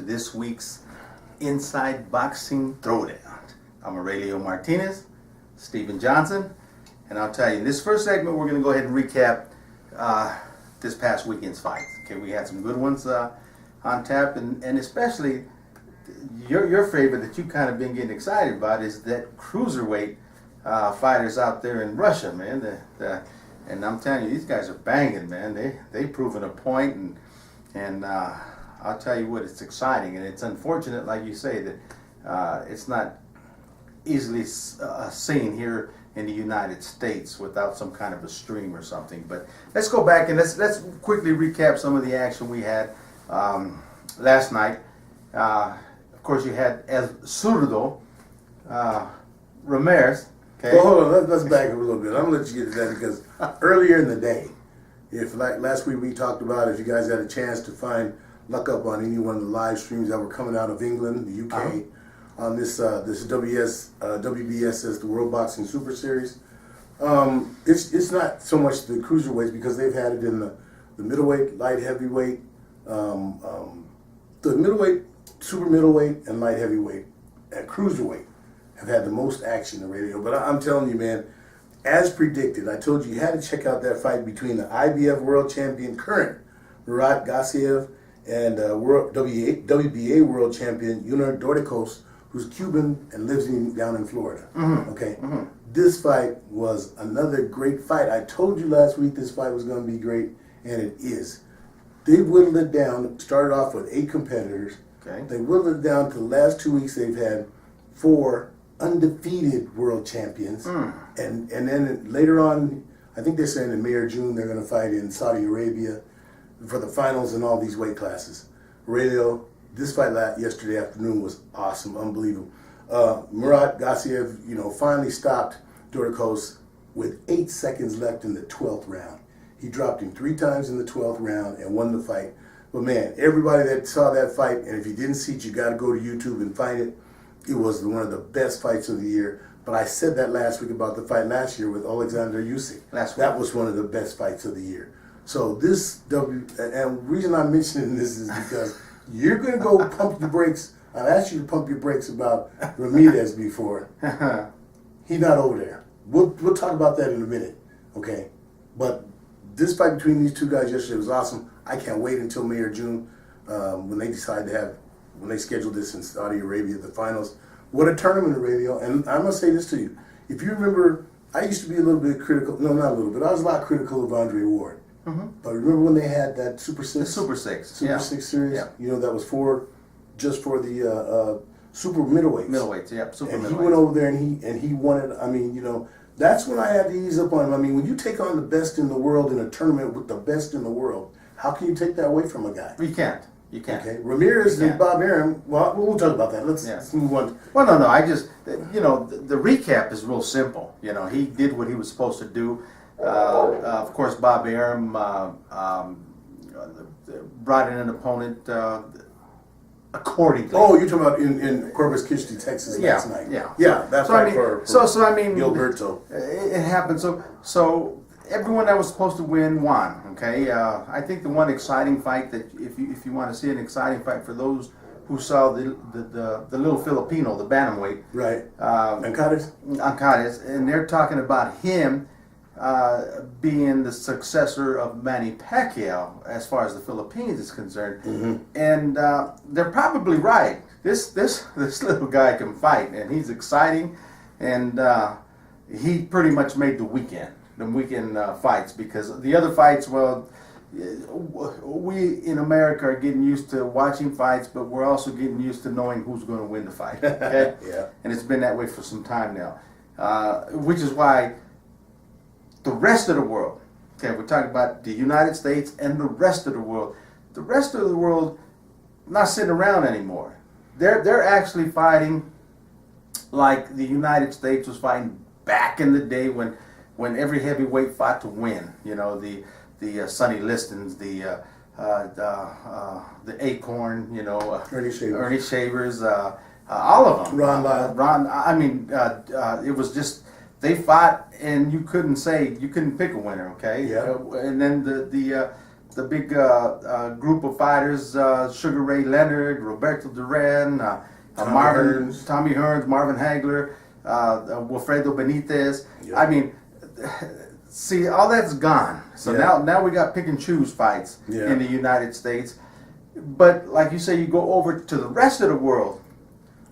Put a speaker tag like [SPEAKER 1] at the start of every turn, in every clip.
[SPEAKER 1] this week's Inside Boxing Throwdown. I'm Aurelio Martinez, Stephen Johnson, and I'll tell you, in this first segment, we're going to go ahead and recap this past weekend's fights. Okay, we had some good ones on tap, and especially your favorite that you kind of been getting excited about is that cruiserweight fighters out there in Russia, man. And I'm telling you, these guys are banging, man. They proven a point, and I'll tell you what, it's exciting, and it's unfortunate, like you say, that it's not easily seen here in the United States without some kind of a stream or something. But let's go back and let's quickly recap some of the action we had last night. Of course, you had El Zurdo Ramirez. Okay.
[SPEAKER 2] Well, hold on. Let's back up a little bit. I'm gonna let you get to that because earlier in the day, if like last week we talked about, if you guys had a chance to look up on any one of the live streams that were coming out of England, the UK, on this WBSS, the World Boxing Super Series. It's not so much the cruiserweights because they've had it in the middleweight, light heavyweight, the middleweight, super middleweight, and light heavyweight, and cruiserweight have had the most action in the radio. But I'm telling you, man, as predicted, I told you had to check out that fight between the IBF World Champion, current Murat Gassiev, and WBA World Champion Junior Dorticos, who's Cuban and lives down in Florida.
[SPEAKER 1] Mm-hmm.
[SPEAKER 2] Okay,
[SPEAKER 1] mm-hmm.
[SPEAKER 2] This fight was another great fight. I told you last week this fight was going to be great, and it is. They whittled it down. Started off with 8 competitors.
[SPEAKER 1] Okay.
[SPEAKER 2] They whittled it down to the last 2 weeks. They've had 4 undefeated world champions, and then later on, I think they're saying in May or June they're going to fight in Saudi Arabia for the finals in all these weight classes. Radio, this fight yesterday afternoon was awesome, unbelievable. Murat Gassiev, finally stopped Dorticos with 8 seconds left in the 12th round. He dropped him 3 times in the 12th round and won the fight. But man, everybody that saw that fight, and if you didn't see it, you got to go to YouTube and find it. It was one of the best fights of the year. But I said that last week about the fight last year with Alexander Usyk. That was one of the best fights of the year. So this and the reason I'm mentioning this is because you're going to go pump your brakes. I've asked you to pump your brakes about Ramirez before. He's not over there. We'll talk about that in a minute, okay? But this fight between these 2 guys yesterday was awesome. I can't wait until May or June when they decide to have, when they schedule this in Saudi Arabia, the finals. What a tournament, Radio. And I'm going to say this to you. If you remember, I used to be a little bit critical. No, not a little bit. I was a lot critical of Andre Ward.
[SPEAKER 1] Mm-hmm.
[SPEAKER 2] But remember when they had that Super 6?
[SPEAKER 1] The Super 6.
[SPEAKER 2] Super 6 series?
[SPEAKER 1] Yeah.
[SPEAKER 2] That was just for the super middleweights.
[SPEAKER 1] Middleweights, yeah. Super
[SPEAKER 2] and
[SPEAKER 1] middleweights.
[SPEAKER 2] He went over there and he won it. I mean, that's when I had to ease up on him. I mean, when you take on the best in the world in a tournament with the best in the world, how can you take that away from a guy?
[SPEAKER 1] You can't. You can't.
[SPEAKER 2] Okay. Ramirez and Bob Arum, well, we'll talk about that. Let's move on.
[SPEAKER 1] Well, no. I just, the recap is real simple. He did what he was supposed to do. Of course, Bob Arum brought in an opponent accordingly.
[SPEAKER 2] Oh, you're talking about in Corpus Christi, Texas last night. Yeah. That's right.
[SPEAKER 1] I mean,
[SPEAKER 2] Gilberto.
[SPEAKER 1] It happened. So everyone that was supposed to win won. Okay. I think the one exciting fight that if you want to see an exciting fight for those who saw the little Filipino, the bantamweight,
[SPEAKER 2] right? Ancares,
[SPEAKER 1] and they're talking about him being the successor of Manny Pacquiao as far as the Philippines is concerned.
[SPEAKER 2] Mm-hmm.
[SPEAKER 1] And they're probably right. This little guy can fight, and he's exciting, and he pretty much made the weekend fights, because the other fights, well, we in America are getting used to watching fights, but we're also getting used to knowing who's going to win the fight. Okay?
[SPEAKER 2] Yeah. And
[SPEAKER 1] it's been that way for some time now, which is why the rest of the world, okay, we're talking about the United States and the rest of the world. The rest of the world not sitting around anymore. They're actually fighting like the United States was fighting back in the day when every heavyweight fought to win. The Sonny Listons, the Acorn, Ernie Shavers, all of them.
[SPEAKER 2] Ron Lyle.
[SPEAKER 1] It was just, they fought and you couldn't pick a winner, okay?
[SPEAKER 2] Yeah.
[SPEAKER 1] And then the group of fighters, Sugar Ray Leonard, Roberto Duran, Tommy Hearns, Marvin Hagler, Wilfredo Benitez.
[SPEAKER 2] Yeah.
[SPEAKER 1] I mean, see, all that's gone. So now we got pick and choose fights in the United States. But like you say, you go over to the rest of the world.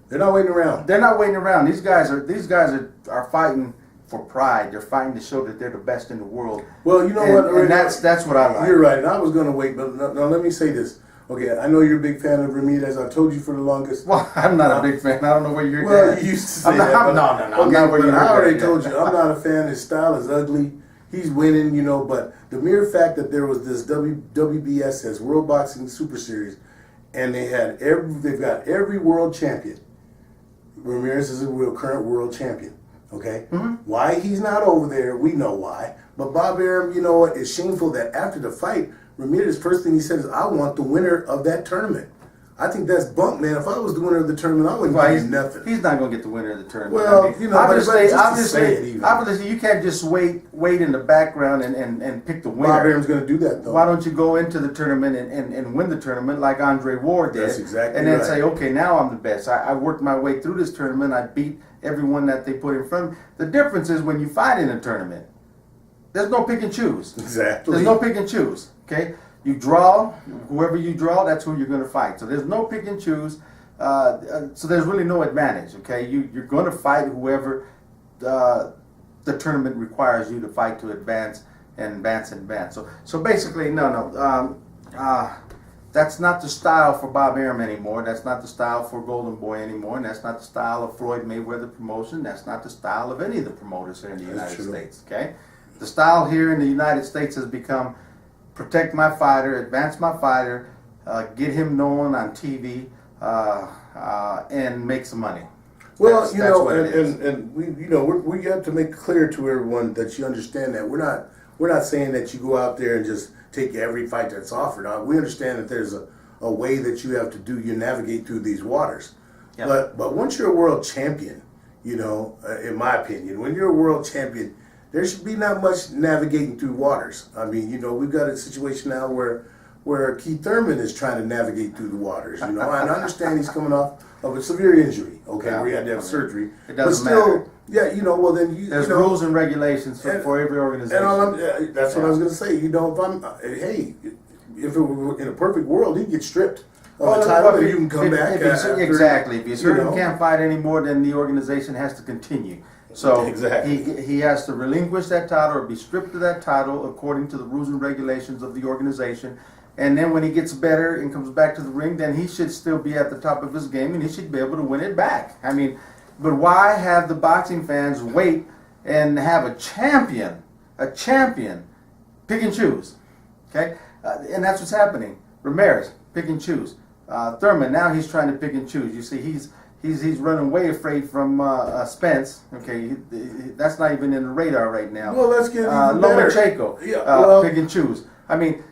[SPEAKER 2] They're not waiting around.
[SPEAKER 1] They're not waiting around. These guys are fighting for pride. They're fighting to show that they're the best in the world.
[SPEAKER 2] Well, you know what?
[SPEAKER 1] And that's what I like.
[SPEAKER 2] You're right, and I was going to wait, but now let me say this. Okay, I know you're a big fan of Ramirez. I told you for the longest.
[SPEAKER 1] Well, I'm not a big fan. I don't know where you're.
[SPEAKER 2] Well, you used to say that.
[SPEAKER 1] No. I'm not where you're.
[SPEAKER 2] I already told you. I'm not a fan. His style is ugly. He's winning, you know. But the mere fact that there was this WBSS World Boxing Super Series, and they've got every world champion. Ramirez is a current world champion. Okay, why he's not over there, we know why. But Bob Arum, you know what? It's shameful that after the fight, Ramirez, first thing he said is, "I want the winner of that tournament." I think that's bunk, man. If I was the winner of the tournament, I wouldn't give you nothing.
[SPEAKER 1] He's not going to get the winner of the tournament.
[SPEAKER 2] Well, you know,
[SPEAKER 1] obviously, you can't just wait in the background and pick the winner.
[SPEAKER 2] Bob Arum's going to do that, though.
[SPEAKER 1] Why don't you go into the tournament and win the tournament like Andre Ward did?
[SPEAKER 2] That's exactly
[SPEAKER 1] And then
[SPEAKER 2] right.
[SPEAKER 1] say, okay, now I'm the best. I worked my way through this tournament. I beat everyone that they put in front of me. The difference is when you fight in a tournament, there's no pick and choose.
[SPEAKER 2] Exactly.
[SPEAKER 1] There's no pick and choose. Okay. You draw, whoever you draw, that's who you're going to fight. So there's no pick and choose. So there's really no advantage. Okay, you're going to fight whoever the tournament requires you to fight to advance. So basically, no. That's not the style for Bob Arum anymore. That's not the style for Golden Boy anymore. And that's not the style of Floyd Mayweather promotion. That's not the style of any of the promoters here in the United States. Okay, the style here in the United States has become protect my fighter, advance my fighter, get him known on TV, and make some money.
[SPEAKER 2] Well,
[SPEAKER 1] that's
[SPEAKER 2] we have to make clear to everyone that you understand that we're not saying that you go out there and just take every fight that's offered. We understand that there's a way that you have to do. You navigate through these waters. Yep. But once you're a world champion, you know, in my opinion, when you're a world champion, there should be not much navigating through waters. I mean, you know, we've got a situation now where Keith Thurman is trying to navigate through the waters. You know, and I understand he's coming off of a severe injury. Okay, where he had to have surgery.
[SPEAKER 1] It doesn't
[SPEAKER 2] but still,
[SPEAKER 1] matter.
[SPEAKER 2] Yeah, you know, well then
[SPEAKER 1] there's rules and regulations for every organization.
[SPEAKER 2] And that's what I was going to say. You know, if it were in a perfect world, he'd get stripped of the title, and you can come back.
[SPEAKER 1] Exactly. If he's hurt and can't fight anymore, then the organization has to continue. So he has to relinquish that title or be stripped of that title according to the rules and regulations of the organization. And then when he gets better and comes back to the ring, then he should still be at the top of his game and he should be able to win it back. I mean, but why have the boxing fans wait and have a champion, pick and choose? Okay? And that's what's happening. Ramirez, pick and choose. Thurman, now he's trying to pick and choose. You see, he's running way afraid from Spence. Okay, that's not even in the radar right now.
[SPEAKER 2] Well, let's get even better.
[SPEAKER 1] Lomachenko, pick and choose. I mean,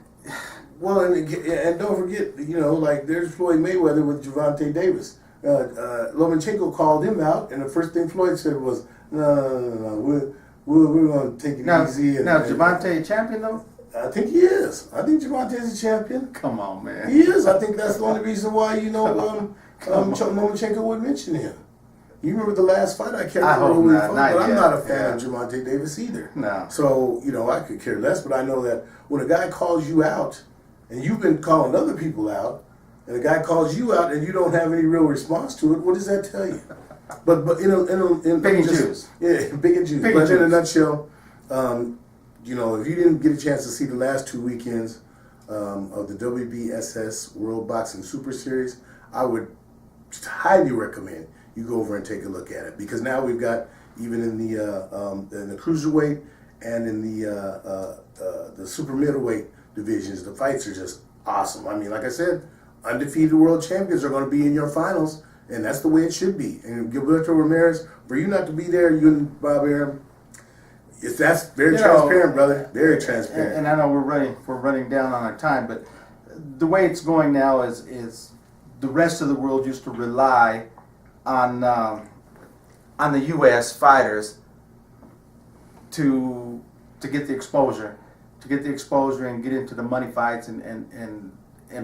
[SPEAKER 2] well, and don't forget, you know, like there's Floyd Mayweather with Gervonta Davis. Lomachenko called him out, and the first thing Floyd said was, "No, we're going to take it easy."
[SPEAKER 1] Now, Gervonta a champion though?
[SPEAKER 2] I think he is. I think Gervonta is a champion.
[SPEAKER 1] Come on, man.
[SPEAKER 2] He is. I think that's the only reason why, you know, Lomachenko would mention him. You remember the last fight? I can't remember who he fought, but I'm not a fan of Gervonta Davis either.
[SPEAKER 1] No.
[SPEAKER 2] So, you know, I could care less, but I know that when a guy calls you out, and you've been calling other people out, and a guy calls you out and you don't have any real response to it, what does that tell you? But in
[SPEAKER 1] big and juice.
[SPEAKER 2] Yeah, big and juice. But in a nutshell, you know, if you didn't get a chance to see the last 2 weekends of the WBSS World Boxing Super Series, I would highly recommend you go over and take a look at it, because now we've got, even in the cruiserweight and in the super middleweight divisions, the fights are just awesome. I mean, like I said, undefeated world champions are going to be in your finals, and that's the way it should be. And Gilberto Ramirez, for you not to be there, you and Bob Arum, that's very transparent, brother. Very transparent.
[SPEAKER 1] And I know we're running down on our time, but the way it's going now is the rest of the world used to rely on the U.S. fighters to get the exposure to get the exposure and get into the money fights and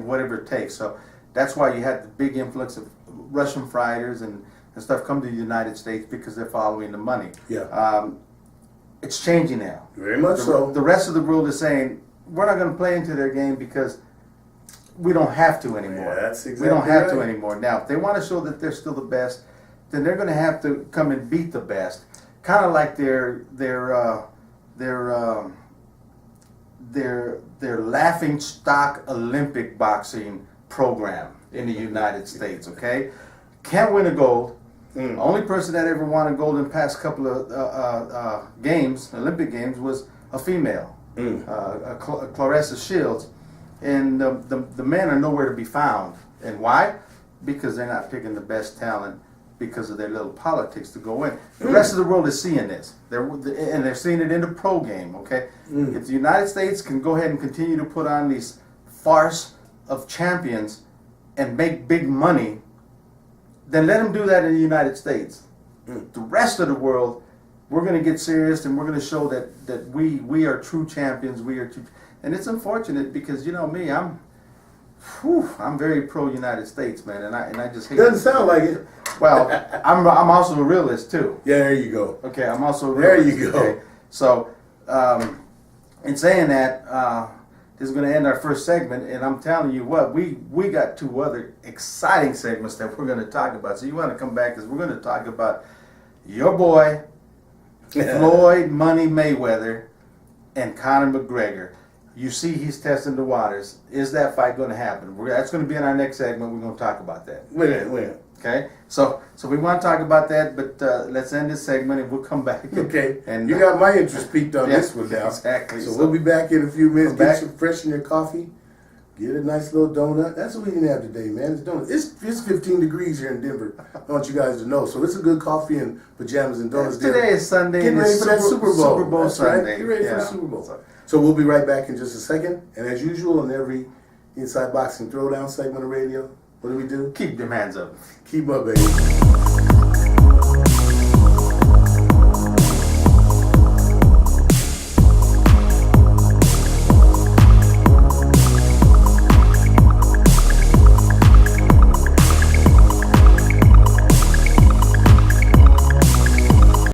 [SPEAKER 1] whatever it takes. So that's why you had the big influx of Russian fighters and stuff come to the United States, because they're following the money.
[SPEAKER 2] Yeah.
[SPEAKER 1] It's changing now.
[SPEAKER 2] Very much so.
[SPEAKER 1] The rest of the world is saying, we're not going to play into their game because we don't have to anymore.
[SPEAKER 2] Yeah, that's exactly
[SPEAKER 1] we don't have to
[SPEAKER 2] right.
[SPEAKER 1] anymore. Now, if they want to show that they're still the best, then they're going to have to come and beat the best. Kind of like their laughing stock Olympic boxing program in the United States. Okay, can't win a gold. Only person that ever won a gold in the past couple of games, Olympic games, was a female, Clarissa Shields. And the men are nowhere to be found. And why? Because they're not picking the best talent because of their little politics to go in. The rest of the world is seeing this. They're seeing it in the pro game, okay? If the United States can go ahead and continue to put on these farce of champions and make big money, then let them do that in the United States. The rest of the world, we're going to get serious, and we're going to show that we are true champions. We are true. And it's unfortunate because, you know me, I'm very pro United States, man, and I just hate.
[SPEAKER 2] Doesn't sound like it.
[SPEAKER 1] Well, I'm also a realist too.
[SPEAKER 2] Yeah, there you go.
[SPEAKER 1] Okay, I'm also a
[SPEAKER 2] There
[SPEAKER 1] realist.
[SPEAKER 2] you go.
[SPEAKER 1] Okay? So, in saying that, this is going to end our first segment, and I'm telling you what, we got two other exciting segments that we're going to talk about. So you want to come back, because we're going to talk about your boy Floyd Money Mayweather and Conor McGregor. You see, he's testing the waters. Is that fight going to happen? That's going to be in our next segment. We're going to talk about that.
[SPEAKER 2] Wait a minute.
[SPEAKER 1] Okay, so we want to talk about that, but let's end this segment and we'll come back.
[SPEAKER 2] Okay,
[SPEAKER 1] And
[SPEAKER 2] you got my interest peaked on this one now.
[SPEAKER 1] Exactly.
[SPEAKER 2] So we'll be back in a few minutes.
[SPEAKER 1] Come
[SPEAKER 2] Get
[SPEAKER 1] back.
[SPEAKER 2] some fresh in your coffee. Get a nice little donut. That's what we can have today, man. It's donuts. It's 15 degrees here in Denver. I want you guys to know. So it's a good coffee and pajamas and donuts.
[SPEAKER 1] Today is Sunday.
[SPEAKER 2] Getting
[SPEAKER 1] and
[SPEAKER 2] ready
[SPEAKER 1] it's
[SPEAKER 2] for that Super Bowl.
[SPEAKER 1] Super Bowl
[SPEAKER 2] That's
[SPEAKER 1] Sunday.
[SPEAKER 2] right. Get ready for
[SPEAKER 1] Yeah.
[SPEAKER 2] the Super Bowl. So we'll be right back in just a second. And as usual, on every Inside Boxing Throwdown segment of radio, what do we do?
[SPEAKER 1] Keep them hands up.
[SPEAKER 2] Keep up, baby.